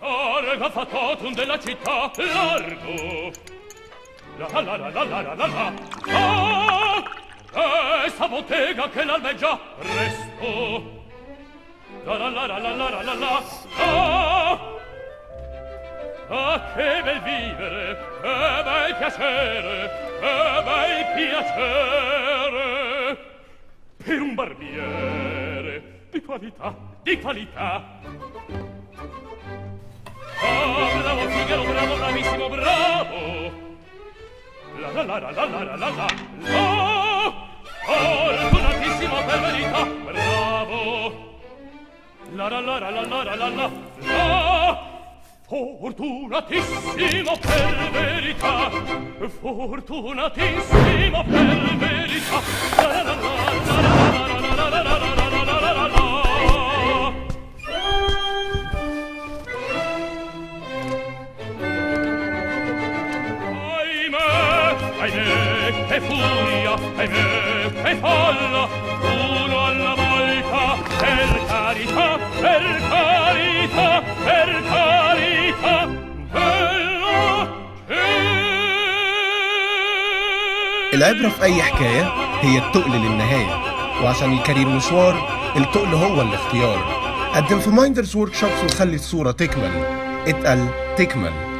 Targa fatotum della città largo. La la la la la la la la. Questa bottega che l'albeggia presto. La la la la la la la la. Ah, che bel vivere, che bel piacere, che bel piacere per un barbiere di qualità, di qualità. Oh, bravo Figaro, bravo, bravissimo, bravo. La la la la la la la la. Oh, fortunatissimo per verità, bravo. La la la la la la la la la. Fortunatissimo per verità, fortunatissimo per verità. La la la la la la la la la la la la. Ahimè, che furia, ahimè, che folla, uno alla volta, per carità, per carità, per carità, bella العبرة في أي حكاية هي التقل للنهاية، وعشان الكارير مشوار التقل هو الاختيار. قدم في مايندرز ورك شوبس وخلي الصورة تكمل، اتقل تكمل.